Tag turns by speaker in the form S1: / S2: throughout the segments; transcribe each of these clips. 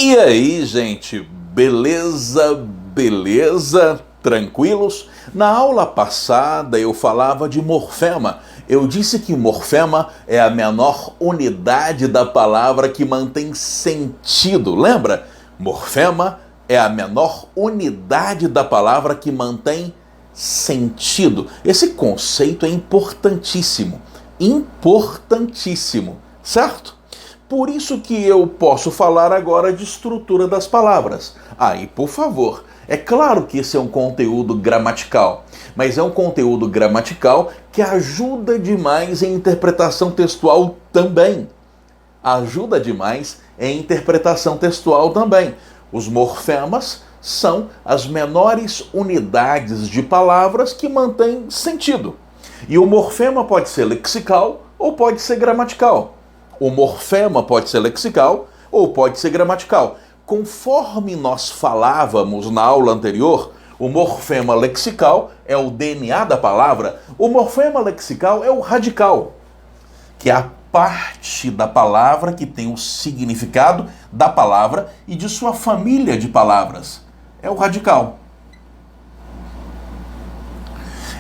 S1: E aí, gente, beleza? Beleza? Tranquilos? Na aula passada eu falava de morfema. Eu disse que morfema é a menor unidade da palavra que mantém sentido. Lembra? Morfema é a menor unidade da palavra que mantém sentido. Esse conceito é importantíssimo. Importantíssimo, certo? Por isso que eu posso falar agora de estrutura das palavras. E por favor, é claro que esse é um conteúdo gramatical, mas é um conteúdo gramatical que ajuda demais em interpretação textual também. Ajuda demais em interpretação textual também. Os morfemas são as menores unidades de palavras que mantêm sentido. E o morfema pode ser lexical ou pode ser gramatical. O morfema pode ser lexical ou pode ser gramatical. Conforme nós falávamos na aula anterior, o morfema lexical é o DNA da palavra. O morfema lexical é o radical, que é a parte da palavra que tem o significado da palavra e de sua família de palavras. É o radical.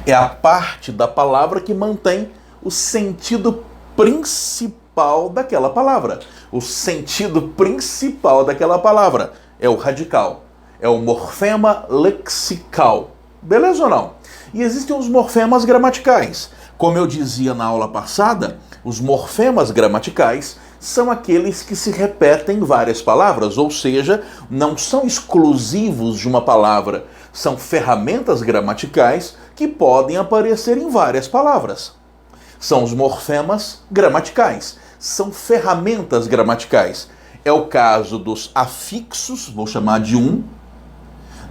S1: É a parte da palavra que mantém o sentido principal daquela palavra. O sentido principal daquela palavra é o radical. É o morfema lexical. Beleza ou não? E existem os morfemas gramaticais. Como eu dizia na aula passada, os morfemas gramaticais são aqueles que se repetem em várias palavras, ou seja, não são exclusivos de uma palavra. São ferramentas gramaticais que podem aparecer em várias palavras. São os morfemas gramaticais. São ferramentas gramaticais. É o caso dos afixos, vou chamar de 1,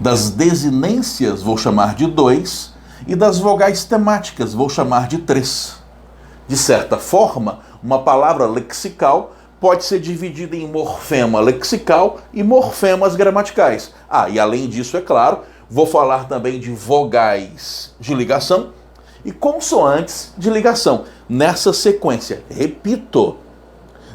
S1: das desinências, vou chamar de 2, e das vogais temáticas, vou chamar de 3. De certa forma, uma palavra lexical pode ser dividida em morfema lexical e morfemas gramaticais. E além disso, é claro, vou falar também de vogais de ligação e consoantes de ligação, nessa sequência. Repito,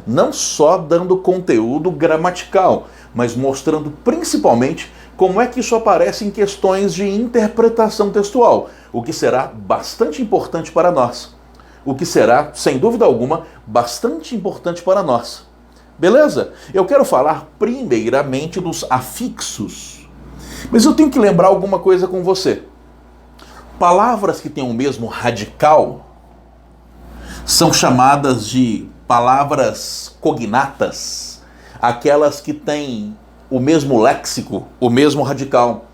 S1: não só dando conteúdo gramatical, mas mostrando principalmente como é que isso aparece em questões de interpretação textual, o que será bastante importante para nós. O que será, sem dúvida alguma, bastante importante para nós. Beleza? Eu quero falar primeiramente dos afixos. Mas eu tenho que lembrar alguma coisa com você. Palavras que têm o mesmo radical são chamadas de palavras cognatas, aquelas que têm o mesmo léxico, o mesmo radical.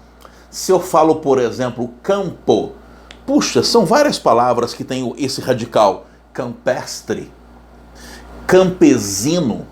S1: Se eu falo, por exemplo, campo, puxa, são várias palavras que têm esse radical. Campestre, campesino.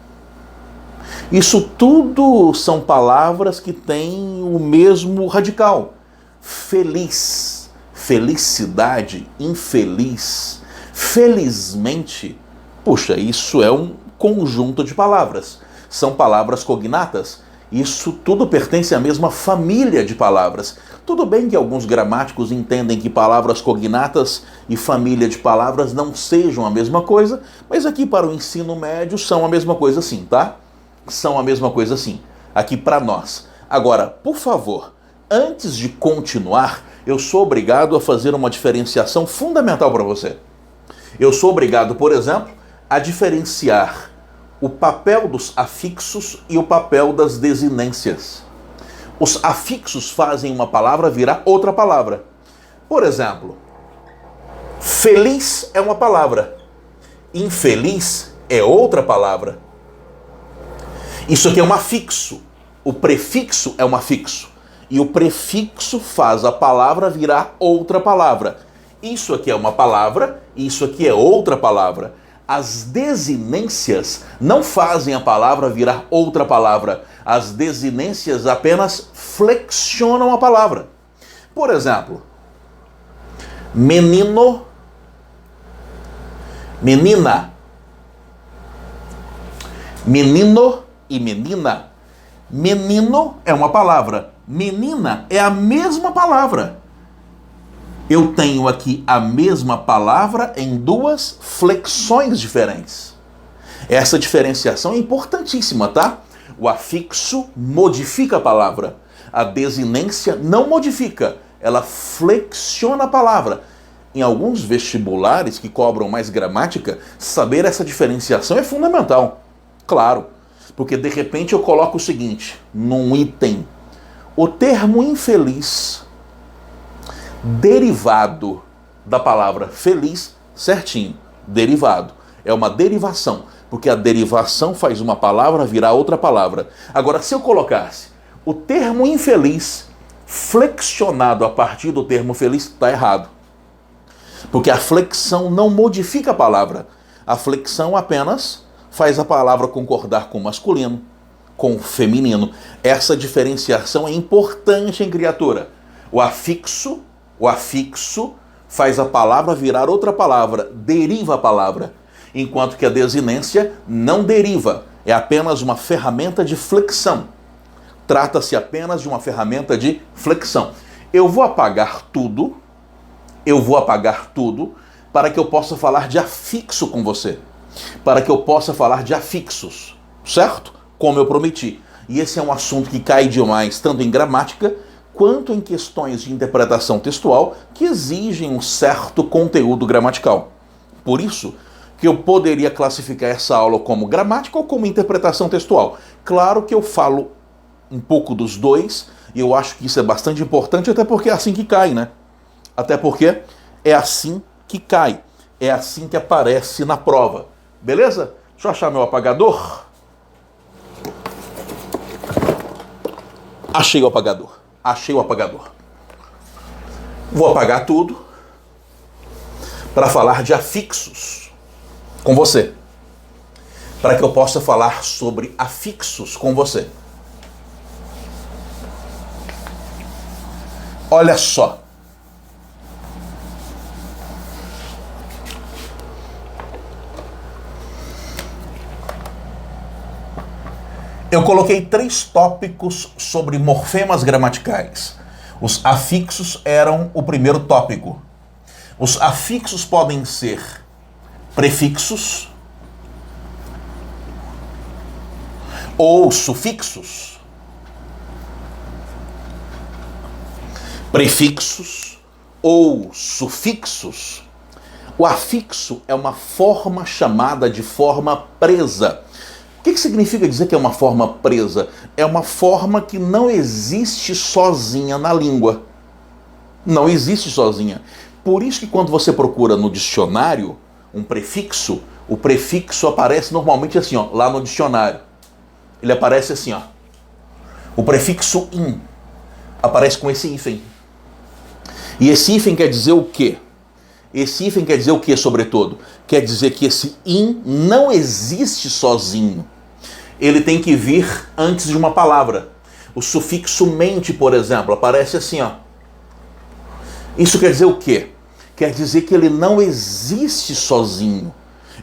S1: Isso tudo são palavras que têm o mesmo radical. Feliz, felicidade, infeliz, felizmente. Puxa, isso é um conjunto de palavras. São palavras cognatas. Isso tudo pertence à mesma família de palavras. Tudo bem que alguns gramáticos entendem que palavras cognatas e família de palavras não sejam a mesma coisa, mas aqui para o ensino médio são a mesma coisa sim, tá? São a mesma coisa sim, aqui para nós. Agora, por favor, antes de continuar, eu sou obrigado a fazer uma diferenciação fundamental para você. Eu sou obrigado, por exemplo, a diferenciar o papel dos afixos e o papel das desinências. Os afixos fazem uma palavra virar outra palavra. Por exemplo, feliz é uma palavra, infeliz é outra palavra. Isso aqui é um afixo. O prefixo é um afixo. E o prefixo faz a palavra virar outra palavra. Isso aqui é uma palavra, isso aqui é outra palavra. As desinências não fazem a palavra virar outra palavra. As desinências apenas flexionam a palavra. Por exemplo, menino, menina. Menino e menina. Menino é uma palavra. Menina é a mesma palavra. Eu tenho aqui a mesma palavra em duas flexões diferentes. Essa diferenciação é importantíssima, tá? O afixo modifica a palavra. A desinência não modifica, ela flexiona a palavra. Em alguns vestibulares que cobram mais gramática, saber essa diferenciação é fundamental. Claro, porque de repente eu coloco o seguinte, num item. O termo infeliz, derivado da palavra feliz, certinho, derivado. É uma derivação, porque a derivação faz uma palavra virar outra palavra. Agora, se eu colocasse o termo infeliz flexionado a partir do termo feliz, está errado. Porque a flexão não modifica a palavra. A flexão apenas faz a palavra concordar com o masculino, com o feminino. Essa diferenciação é importante em criatura. O afixo faz a palavra virar outra palavra, deriva a palavra. Enquanto que a desinência não deriva, é apenas uma ferramenta de flexão. Trata-se apenas de uma ferramenta de flexão. Eu vou apagar tudo para que eu possa falar de afixo com você. Para que eu possa falar de afixos, certo? Como eu prometi. E esse é um assunto que cai demais, tanto em gramática, quanto em questões de interpretação textual, que exigem um certo conteúdo gramatical. Por isso que eu poderia classificar essa aula como gramática ou como interpretação textual. Claro que eu falo um pouco dos dois, e eu acho que isso é bastante importante, até porque é assim que cai, né? Até porque é assim que cai, é assim que aparece na prova. Beleza? Deixa eu achar meu apagador. Achei o apagador. Vou apagar tudo para falar de afixos com você. Para que eu possa falar sobre afixos com você. Olha só. Eu coloquei 3 tópicos sobre morfemas gramaticais. Os afixos eram o primeiro tópico. Os afixos podem ser prefixos ou sufixos. Prefixos ou sufixos. O afixo é uma forma chamada de forma presa. O que significa dizer que é uma forma presa? É uma forma que não existe sozinha na língua. Não existe sozinha. Por isso que quando você procura no dicionário um prefixo, o prefixo aparece normalmente assim, ó, lá no dicionário. Ele aparece assim, ó. O prefixo in aparece com esse hífen. E esse hífen quer dizer o quê? Esse hífen quer dizer o quê, sobretudo? Quer dizer que esse in não existe sozinho. Ele tem que vir antes de uma palavra. O sufixo mente, por exemplo, aparece assim, ó. Isso quer dizer o quê? Quer dizer que ele não existe sozinho.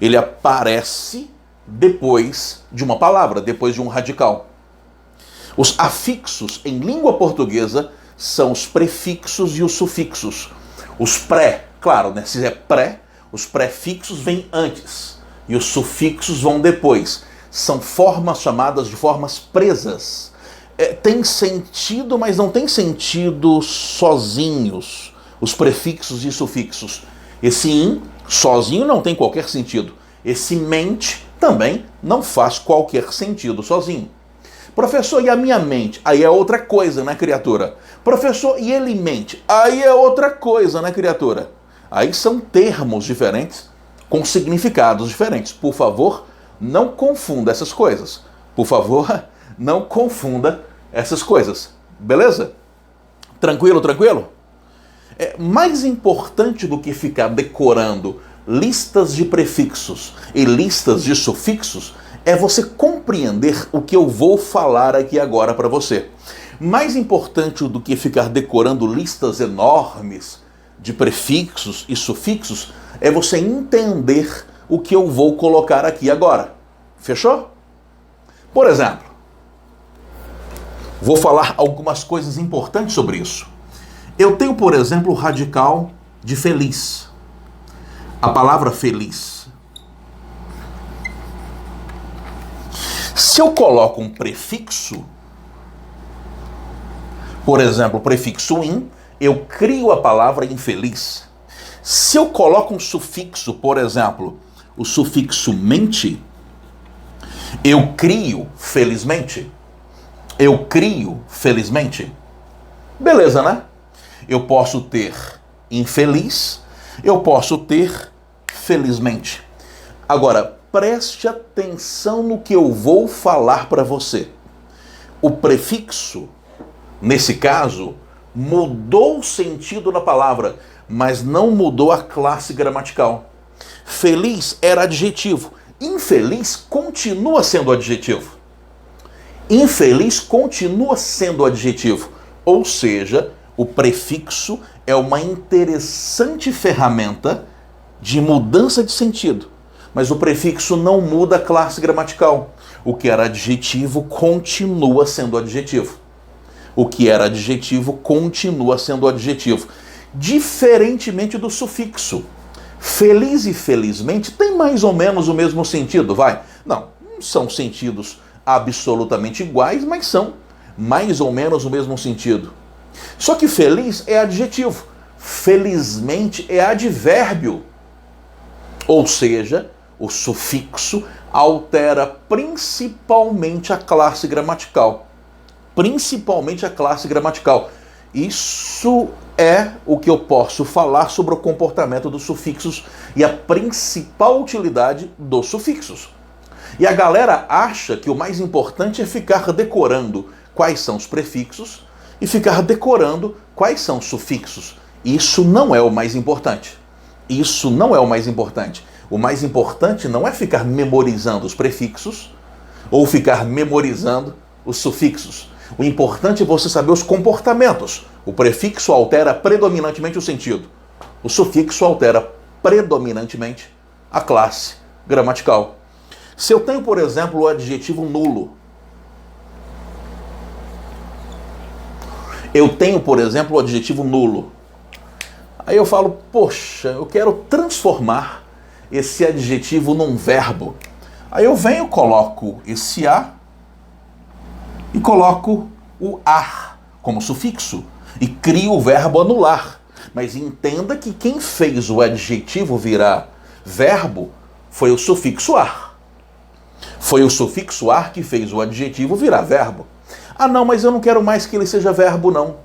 S1: Ele aparece depois de uma palavra, depois de um radical. Os afixos em língua portuguesa são os prefixos e os sufixos. Os pré, claro, né? Se é pré, os prefixos vêm antes e os sufixos vão depois. São formas chamadas de formas presas. Tem sentido, mas não tem sentido sozinhos. Os prefixos e sufixos. Esse in, sozinho, não tem qualquer sentido. Esse mente também não faz qualquer sentido sozinho. Professor, e a minha mente? Aí é outra coisa, né, criatura? Professor, e ele mente? Aí é outra coisa, né, criatura? Aí são termos diferentes, com significados diferentes. Por favor, não confunda essas coisas. Por favor, não confunda essas coisas. Beleza? Tranquilo, tranquilo? Mais importante do que ficar decorando listas de prefixos e listas de sufixos é você compreender o que eu vou falar aqui agora para você. Mais importante do que ficar decorando listas enormes de prefixos e sufixos é você entender o que eu vou colocar aqui agora. Fechou? Por exemplo, vou falar algumas coisas importantes sobre isso. Eu tenho, por exemplo, o radical de feliz. A palavra feliz. Se eu coloco um prefixo, por exemplo, o prefixo in, eu crio a palavra infeliz. Se eu coloco um sufixo, por exemplo, o sufixo mente, eu crio felizmente. Eu crio felizmente. Beleza, né? Eu posso ter infeliz, eu posso ter felizmente. Agora, preste atenção no que eu vou falar para você. O prefixo, nesse caso, mudou o sentido da palavra, mas não mudou a classe gramatical. Feliz era adjetivo. Infeliz continua sendo adjetivo. Infeliz continua sendo adjetivo. Ou seja, o prefixo é uma interessante ferramenta de mudança de sentido. Mas o prefixo não muda a classe gramatical. O que era adjetivo continua sendo adjetivo. O que era adjetivo continua sendo adjetivo. Diferentemente do sufixo. Feliz e felizmente tem mais ou menos o mesmo sentido, vai? Não são sentidos absolutamente iguais, mas são mais ou menos o mesmo sentido. Só que feliz é adjetivo. Felizmente é advérbio. Ou seja, o sufixo altera principalmente a classe gramatical. Principalmente a classe gramatical. Isso é o que eu posso falar sobre o comportamento dos sufixos e a principal utilidade dos sufixos. E a galera acha que o mais importante é ficar decorando quais são os prefixos e ficar decorando quais são os sufixos. Isso não é o mais importante. Isso não é o mais importante. O mais importante não é ficar memorizando os prefixos ou ficar memorizando os sufixos. O importante é você saber os comportamentos. O prefixo altera predominantemente o sentido. O sufixo altera predominantemente a classe gramatical. Se eu tenho, por exemplo, o adjetivo nulo. Eu tenho, por exemplo, o adjetivo nulo. Aí eu falo, poxa, eu quero transformar esse adjetivo num verbo. Aí eu venho, coloco esse a e coloco o ar como sufixo e crio o verbo anular. Mas entenda que quem fez o adjetivo virar verbo foi o sufixo ar. Foi o sufixo ar que fez o adjetivo virar verbo. Ah não, mas eu não quero mais que ele seja verbo não.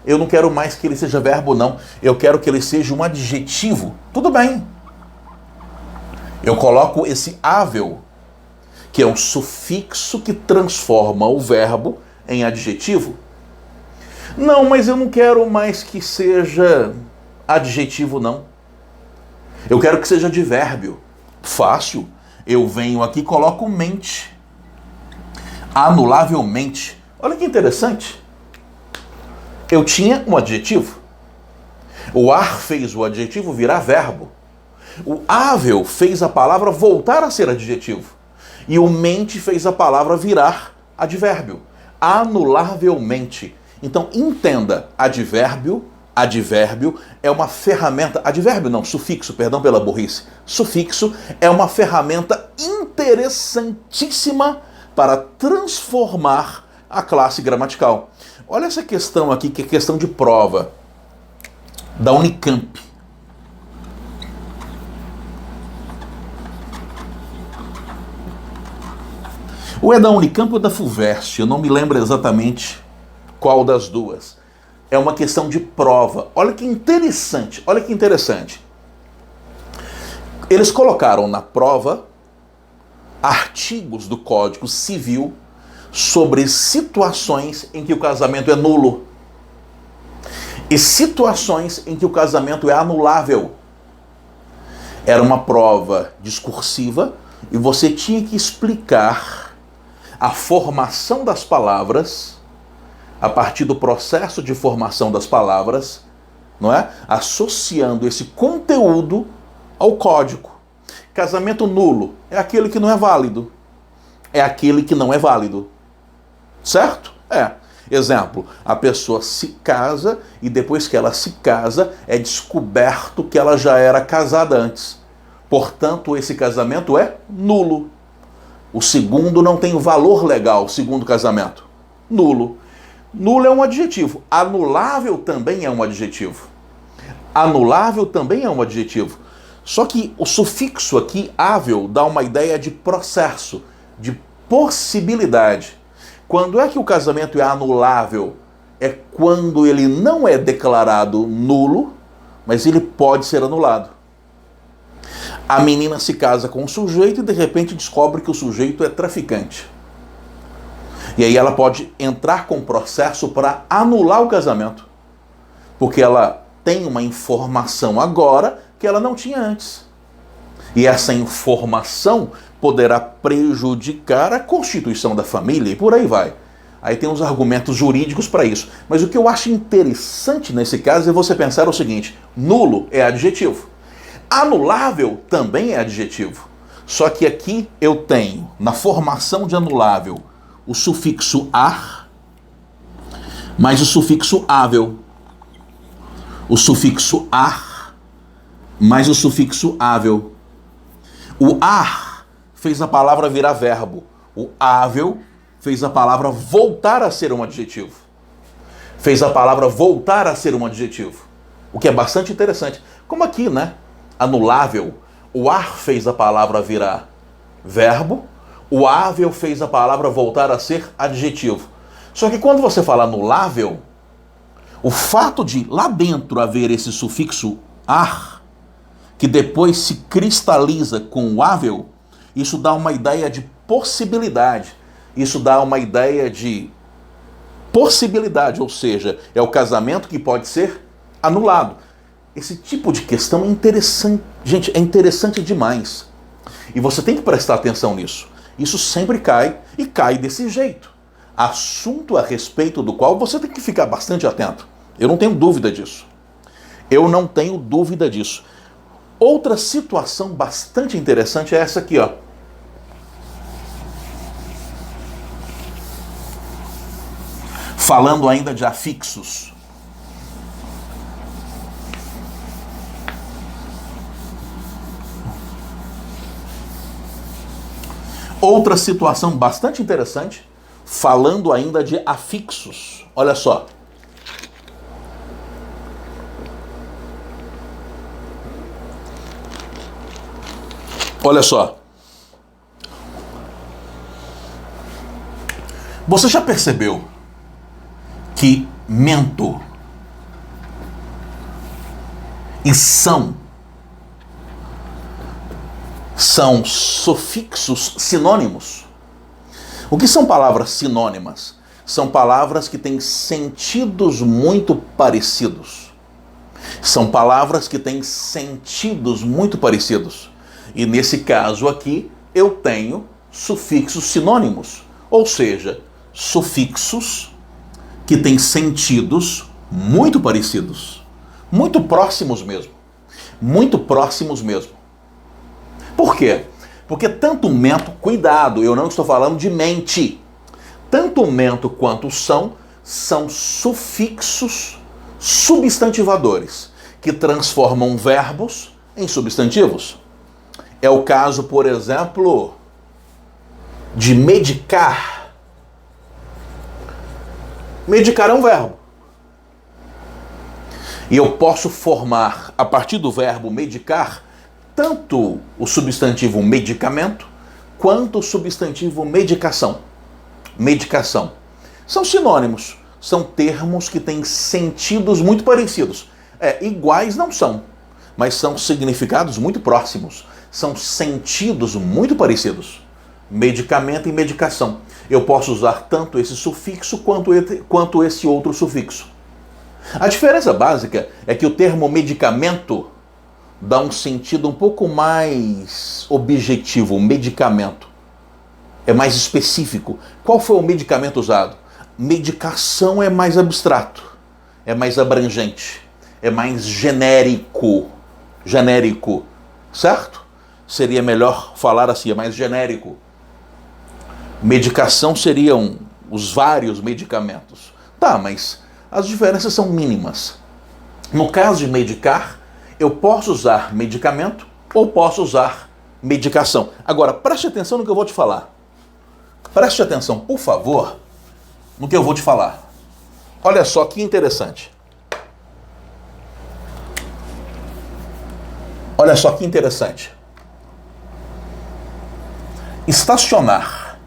S1: Eu não quero mais que ele seja verbo não. Eu quero que ele seja um adjetivo. Tudo bem. Eu coloco esse ável, que é um sufixo que transforma o verbo em adjetivo. Não, mas eu não quero mais que seja adjetivo, não. Eu quero que seja advérbio. Fácil. Eu venho aqui e coloco mente. Anulavelmente. Olha que interessante. Eu tinha um adjetivo. O ar fez o adjetivo virar verbo. O ável fez a palavra voltar a ser adjetivo. E o mente fez a palavra virar advérbio. Anulavelmente. Então, entenda, advérbio é uma ferramenta... Advérbio não, sufixo, perdão pela burrice. Sufixo é uma ferramenta interessantíssima para transformar a classe gramatical. Olha essa questão aqui, que é questão de prova da Unicamp. Ou é da Unicamp ou da FUVEST, eu não me lembro exatamente qual das duas. É uma questão de prova. Olha que interessante, olha que interessante. Eles colocaram na prova artigos do Código Civil sobre situações em que o casamento é nulo e situações em que o casamento é anulável. Era uma prova discursiva e você tinha que explicar a formação das palavras a partir do processo de formação das palavras, não é? Associando esse conteúdo ao código. Casamento nulo é aquele que não é válido. É aquele que não é válido. Certo? É. Exemplo, a pessoa se casa e depois que ela se casa é descoberto que ela já era casada antes. Portanto, esse casamento é nulo. O segundo não tem valor legal, segundo casamento. Nulo. Nulo é um adjetivo. Anulável também é um adjetivo. Anulável também é um adjetivo. Só que o sufixo aqui, ável, dá uma ideia de processo, de possibilidade. Quando é que o casamento é anulável? É quando ele não é declarado nulo, mas ele pode ser anulado. A menina se casa com um sujeito e de repente descobre que o sujeito é traficante. E aí ela pode entrar com processo para anular o casamento. Porque ela tem uma informação agora que ela não tinha antes. E essa informação poderá prejudicar a constituição da família e por aí vai. Aí tem os argumentos jurídicos para isso. Mas o que eu acho interessante nesse caso é você pensar o seguinte: nulo é adjetivo. Anulável também é adjetivo. Só que aqui eu tenho, na formação de anulável, o sufixo ar, mais o sufixo ável. O sufixo ar, mais o sufixo ável. O ar fez a palavra virar verbo. O ável fez a palavra voltar a ser um adjetivo. Fez a palavra voltar a ser um adjetivo. O que é bastante interessante. Como aqui, né? Anulável. O ar fez a palavra virar verbo. O ável fez a palavra voltar a ser adjetivo. Só que quando você fala anulável, o fato de lá dentro haver esse sufixo ar, que depois se cristaliza com o ável, isso dá uma ideia de possibilidade. Isso dá uma ideia de possibilidade, ou seja, é o casamento que pode ser anulado. Esse tipo de questão é interessante, gente, é interessante demais. E você tem que prestar atenção nisso. Isso sempre cai e cai desse jeito. Assunto a respeito do qual você tem que ficar bastante atento. Eu não tenho dúvida disso. Eu não tenho dúvida disso. Outra situação bastante interessante é essa aqui, ó. Falando ainda de afixos. Outra situação bastante interessante, falando ainda de afixos. Olha só. Olha só. Você já percebeu que mento e são sufixos sinônimos? O que são palavras sinônimas? São palavras que têm sentidos muito parecidos. São palavras que têm sentidos muito parecidos. E nesse caso aqui, eu tenho sufixos sinônimos. Ou seja, sufixos que têm sentidos muito parecidos. Muito próximos mesmo. Muito próximos mesmo. Por quê? Porque tanto mento, cuidado, eu não estou falando de mente. Tanto mento quanto são sufixos substantivadores, que transformam verbos em substantivos. É o caso, por exemplo, de medicar. Medicar é um verbo. E eu posso formar, a partir do verbo medicar, tanto o substantivo medicamento, quanto o substantivo medicação. Medicação. São sinônimos, são termos que têm sentidos muito parecidos. Iguais não são, mas são significados muito próximos. São sentidos muito parecidos. Medicamento e medicação. Eu posso usar tanto esse sufixo quanto esse outro sufixo. A diferença básica é que o termo medicamento dá um sentido um pouco mais objetivo, o medicamento. É mais específico. Qual foi o medicamento usado? Medicação é mais abstrato, é mais abrangente, é mais genérico. Genérico, certo? Seria melhor falar assim, é mais genérico. Medicação seriam os vários medicamentos. Tá, mas as diferenças são mínimas. No caso de medicar, eu posso usar medicamento ou posso usar medicação. Agora, preste atenção no que eu vou te falar. Preste atenção, por favor, no que eu vou te falar. Olha só que interessante. Olha só que interessante. Estacionar.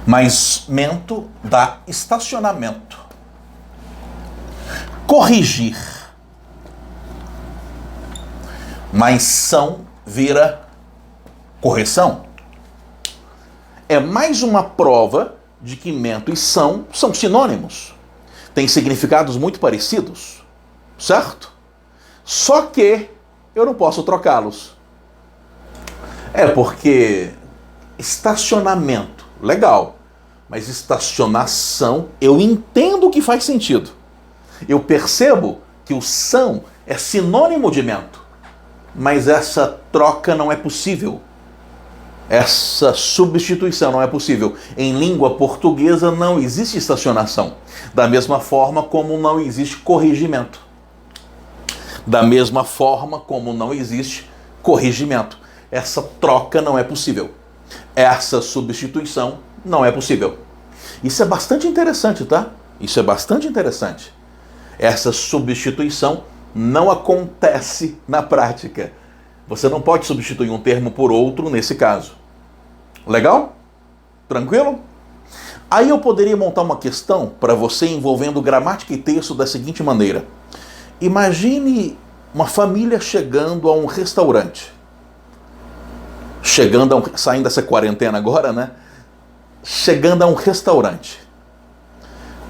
S1: Mas mento dá estacionamento. Corrigir. Mas são vira correção. É mais uma prova de que mento e são sinônimos. Têm significados muito parecidos. Certo? Só que eu não posso trocá-los. É porque estacionamento, legal. Mas estacionação, eu entendo que faz sentido. Eu percebo que o são é sinônimo de mento. Mas essa troca não é possível. Essa substituição não é possível. Em língua portuguesa não existe estacionação. Da mesma forma como não existe corrigimento. Da mesma forma como não existe corrigimento. Essa troca não é possível. Essa substituição não é possível. Isso é bastante interessante, tá? Isso é bastante interessante. Essa substituição não acontece na prática. Você não pode substituir um termo por outro nesse caso. Legal? Tranquilo? Aí eu poderia montar uma questão para você envolvendo gramática e texto da seguinte maneira. Imagine uma família chegando a um restaurante. Saindo dessa quarentena agora, né? Chegando a um restaurante.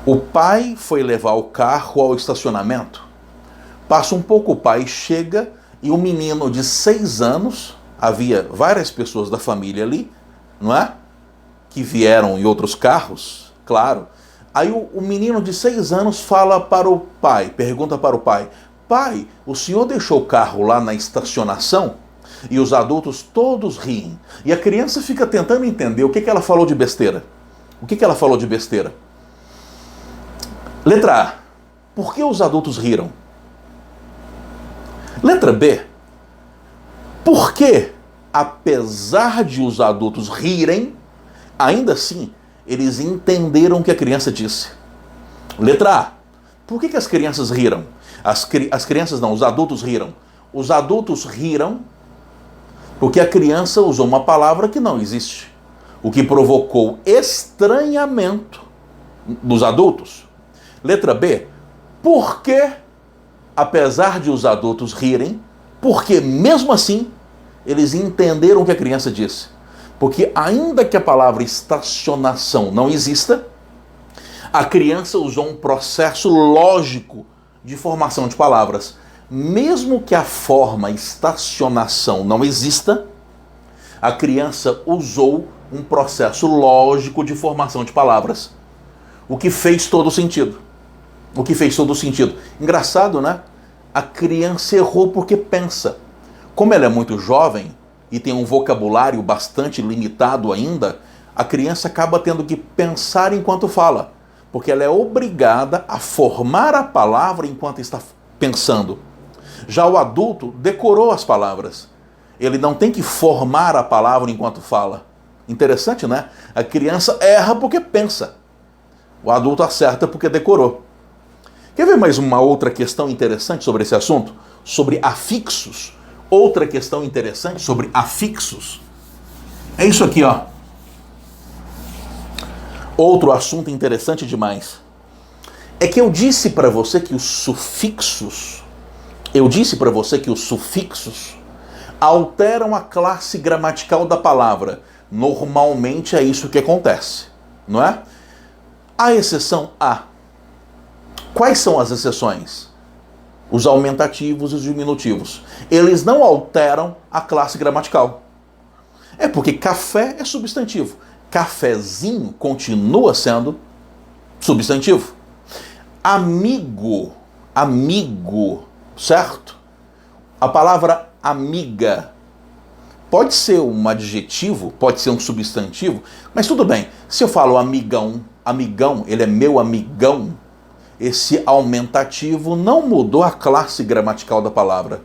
S1: O pai foi levar o carro ao estacionamento. Passa um pouco, o pai chega e o menino de 6 anos, havia várias pessoas da família ali, não é? Que vieram em outros carros, claro. Aí o menino de 6 anos fala para o pai, pergunta para o pai: pai, o senhor deixou o carro lá na estacionação? E os adultos todos riem. E a criança fica tentando entender o que ela falou de besteira. O que ela falou de besteira? Letra A. Por que os adultos riram? Letra B. Por que, apesar de os adultos rirem, ainda assim, eles entenderam o que a criança disse? Letra A. Por que as crianças riram? As crianças não, os adultos riram. Os adultos riram porque a criança usou uma palavra que não existe. O que provocou estranhamento dos adultos. Letra B. Por que, apesar de os adultos rirem, porque mesmo assim, eles entenderam o que a criança disse? Porque ainda que a palavra estacionação não exista, a criança usou um processo lógico de formação de palavras. Mesmo que a forma estacionação não exista, a criança usou um processo lógico de formação de palavras. O que fez todo sentido. O que fez todo sentido. Engraçado, né? A criança errou porque pensa. Como ela é muito jovem e tem um vocabulário bastante limitado ainda, a criança acaba tendo que pensar enquanto fala, porque ela é obrigada a formar a palavra enquanto está pensando. Já o adulto decorou as palavras. Ele não tem que formar a palavra enquanto fala. Interessante, né? A criança erra porque pensa. O adulto acerta porque decorou. Quer ver mais uma outra questão interessante sobre esse assunto? Sobre afixos. Outra questão interessante sobre afixos. É isso aqui, ó. Outro assunto interessante demais. É que eu disse para você que os sufixos alteram a classe gramatical da palavra. Normalmente é isso que acontece, não é? A exceção A. Quais são as exceções? Os aumentativos e os diminutivos. Eles não alteram a classe gramatical. É porque café é substantivo. Cafezinho continua sendo substantivo. Amigo, certo? A palavra amiga pode ser um adjetivo, pode ser um substantivo, mas tudo bem. Se eu falo amigão, ele é meu amigão, esse aumentativo não mudou a classe gramatical da palavra.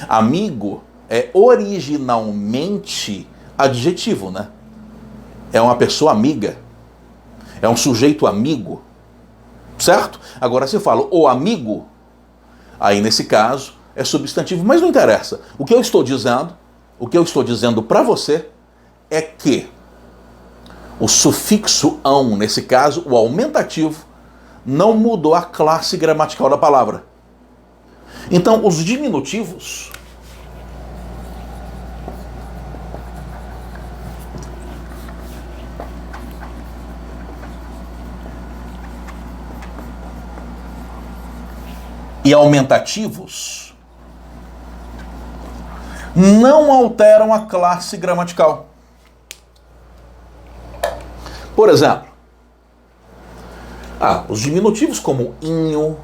S1: Amigo é originalmente adjetivo, né? É uma pessoa amiga. É um sujeito amigo. Certo? Agora se eu falo o amigo, aí nesse caso é substantivo, mas não interessa. O que eu estou dizendo para você é que o sufixo ão, nesse caso, o aumentativo, não mudou a classe gramatical da palavra. Então, os diminutivos e aumentativos não alteram a classe gramatical. Por exemplo, os diminutivos como inho,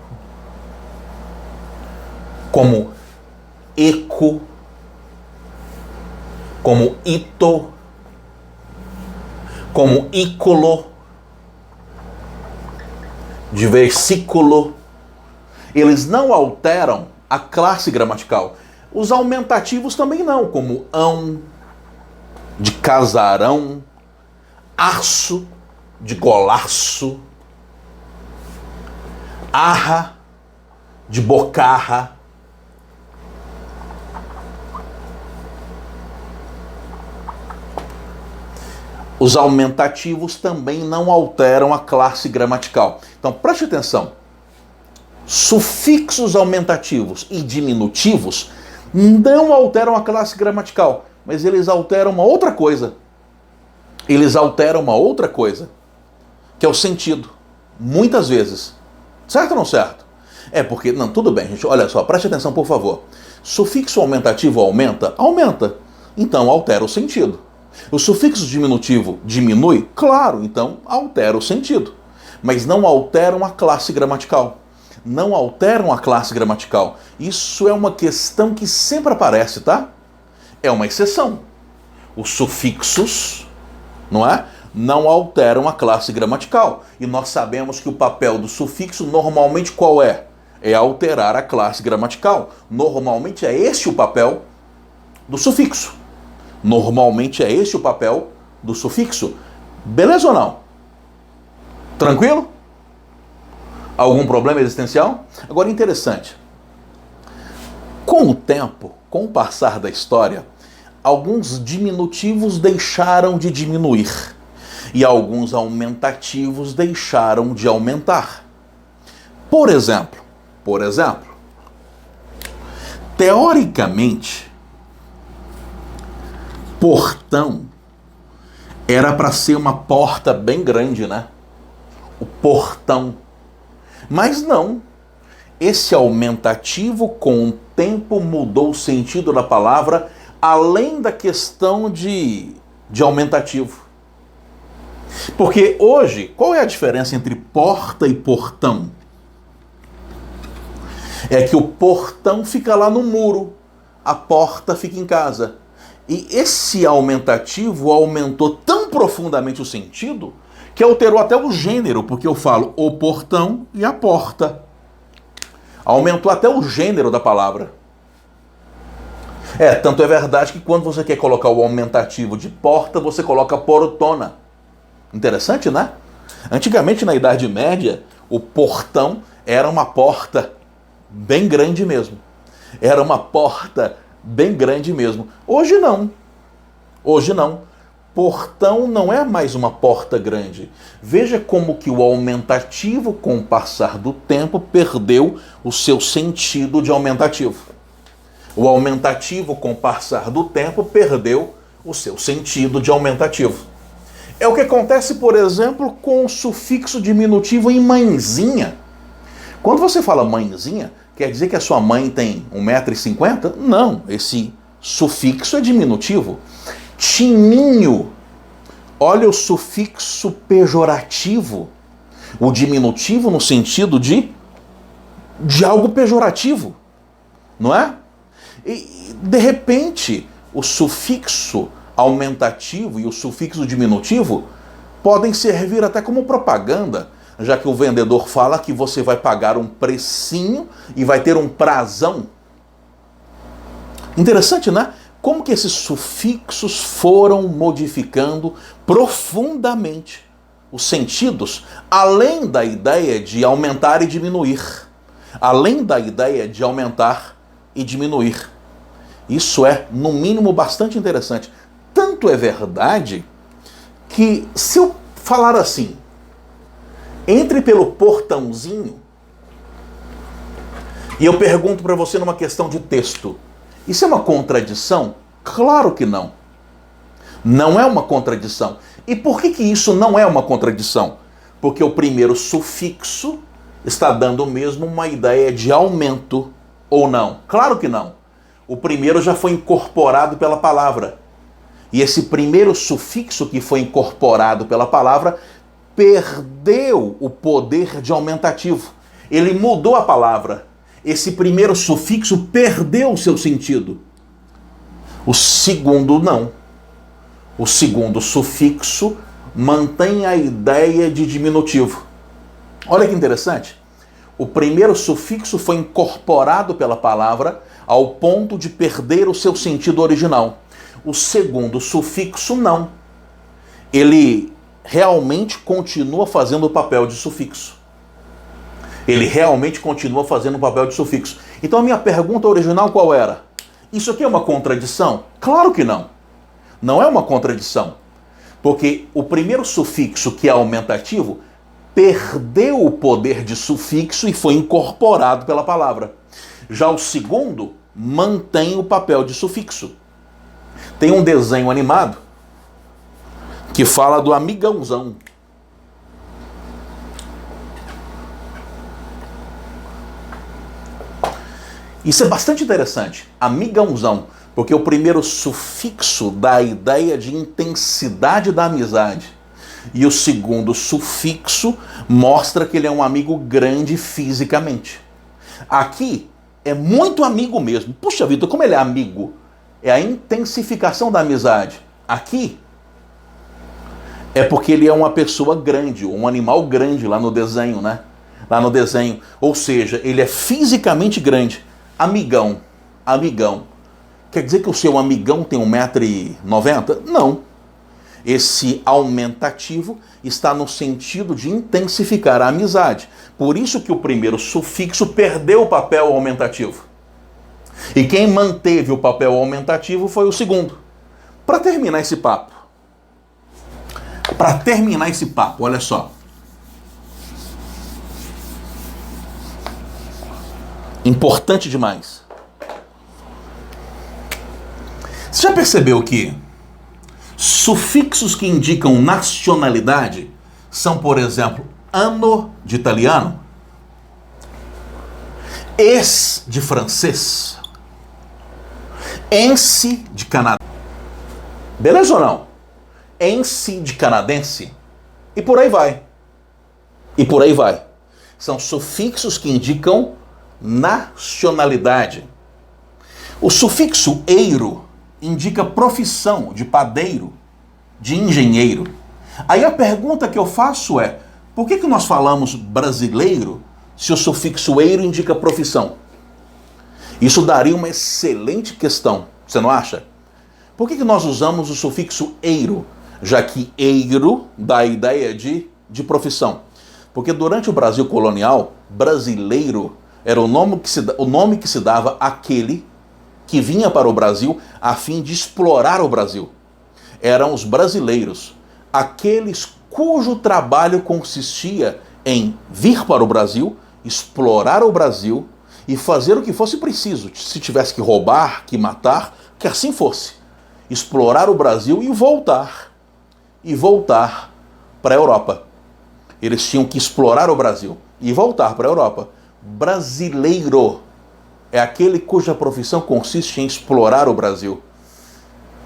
S1: como eco, como ito, como ícolo, de versículo, eles não alteram a classe gramatical. Os aumentativos também não, como ão, de casarão, aço, de golaço, arra, de bocarra. Os aumentativos também não alteram a classe gramatical. Então preste atenção. Sufixos aumentativos e diminutivos não alteram a classe gramatical, mas eles alteram uma outra coisa. Eles alteram uma outra coisa, que é o sentido. Muitas vezes. Certo ou não certo? Porque, não, tudo bem, gente, olha só, preste atenção, por favor. Sufixo aumentativo aumenta? Aumenta. Então altera o sentido. O sufixo diminutivo diminui? Claro, então altera o sentido. Mas não alteram a classe gramatical. Não alteram a classe gramatical. Isso é uma questão que sempre aparece, tá? É uma exceção. Os sufixos, não é? Não alteram a classe gramatical. E nós sabemos que o papel do sufixo normalmente qual é? É alterar a classe gramatical. Normalmente é esse o papel do sufixo. Normalmente é esse o papel do sufixo. Beleza ou não? Tranquilo? Algum problema existencial? Agora, interessante. Com o tempo, com o passar da história, alguns diminutivos deixaram de diminuir e alguns aumentativos deixaram de aumentar. Por exemplo, teoricamente, portão era para ser uma porta bem grande, né? O portão. Mas não. Esse aumentativo, com o tempo, mudou o sentido da palavra, além da questão de aumentativo. Porque hoje, qual é a diferença entre porta e portão? É que o portão fica lá no muro, a porta fica em casa. E esse aumentativo aumentou tão profundamente o sentido que alterou até o gênero, porque eu falo o portão e a porta. Aumentou até o gênero da palavra. Tanto é verdade que quando você quer colocar o aumentativo de porta, você coloca portona. Interessante, né? Antigamente, na Idade Média, o portão era uma porta bem grande mesmo. Era uma porta bem grande mesmo. Hoje não. Hoje não. Portão não é mais uma porta grande. Veja como que o aumentativo, com o passar do tempo, perdeu o seu sentido de aumentativo. O aumentativo, com o passar do tempo, perdeu o seu sentido de aumentativo. É o que acontece, por exemplo, com o sufixo diminutivo em mãezinha. Quando você fala mãezinha, quer dizer que a sua mãe tem 1,50 m? Não, esse sufixo é diminutivo. Tininho, olha o sufixo pejorativo. O diminutivo no sentido de algo pejorativo, não é? E, de repente, o sufixo aumentativo e o sufixo diminutivo podem servir até como propaganda, já que o vendedor fala que você vai pagar um precinho e vai ter um prazão. Interessante, né? Como que esses sufixos foram modificando profundamente os sentidos, além da ideia de aumentar e diminuir. Além da ideia de aumentar e diminuir. Isso é, no mínimo, bastante interessante. Tanto é verdade que, se eu falar assim, entre pelo portãozinho, e eu pergunto para você numa questão de texto, isso é uma contradição? Claro que não. Não é uma contradição. E por que isso não é uma contradição? Porque o primeiro sufixo está dando mesmo uma ideia de aumento ou não? Claro que não. O primeiro já foi incorporado pela palavra. E esse primeiro sufixo que foi incorporado pela palavra perdeu o poder de aumentativo. Ele mudou a palavra. Esse primeiro sufixo perdeu o seu sentido. O segundo não. O segundo sufixo mantém a ideia de diminutivo. Olha que interessante. O primeiro sufixo foi incorporado pela palavra ao ponto de perder o seu sentido original. O segundo sufixo não. Ele realmente continua fazendo o papel de sufixo. Ele realmente continua fazendo o papel de sufixo. Então a minha pergunta original qual era? Isso aqui é uma contradição? Claro que não. Não é uma contradição. Porque o primeiro sufixo, que é aumentativo, perdeu o poder de sufixo e foi incorporado pela palavra. Já o segundo mantém o papel de sufixo. Tem um desenho animado que fala do amigãozão. Isso é bastante interessante, amigãozão, porque o primeiro sufixo dá a ideia de intensidade da amizade. E o segundo sufixo mostra que ele é um amigo grande fisicamente. Aqui é muito amigo mesmo. Puxa vida, como ele é amigo? É a intensificação da amizade. Aqui é porque ele é uma pessoa grande, um animal grande lá no desenho, né? Lá no desenho. Ou seja, ele é fisicamente grande. Amigão, amigão. Quer dizer que o seu amigão tem 1,90 m? Não. Esse aumentativo está no sentido de intensificar a amizade. Por isso que o primeiro sufixo perdeu o papel aumentativo. E quem manteve o papel aumentativo foi o segundo. Para terminar esse papo. Olha só. Importante demais. Você já percebeu que sufixos que indicam nacionalidade são, por exemplo, anno de italiano, ex de francês, ense de Canadá. Beleza ou não? Ense de canadense. E por aí vai. E por aí vai. São sufixos que indicam nacionalidade. O sufixo eiro indica profissão de padeiro, de engenheiro. Aí a pergunta que eu faço é, por que nós falamos brasileiro se o sufixo eiro indica profissão? Isso daria uma excelente questão, você não acha? Por que nós usamos o sufixo eiro, já que eiro dá a ideia de profissão? Porque durante o Brasil colonial, brasileiro era o nome que se dava àquele que vinha para o Brasil a fim de explorar o Brasil. Eram os brasileiros, aqueles cujo trabalho consistia em vir para o Brasil, explorar o Brasil e fazer o que fosse preciso. Se tivesse que roubar, que matar, que assim fosse. Explorar o Brasil e voltar para a Europa. Eles tinham que explorar o Brasil e voltar para a Europa. Brasileiro é aquele cuja profissão consiste em explorar o Brasil.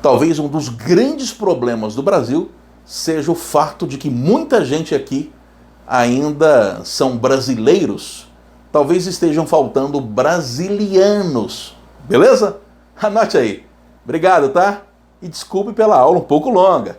S1: Talvez um dos grandes problemas do Brasil seja o fato de que muita gente aqui ainda são brasileiros. Talvez estejam faltando brasilianos. Beleza? Anote aí. Obrigado, tá? E desculpe pela aula um pouco longa.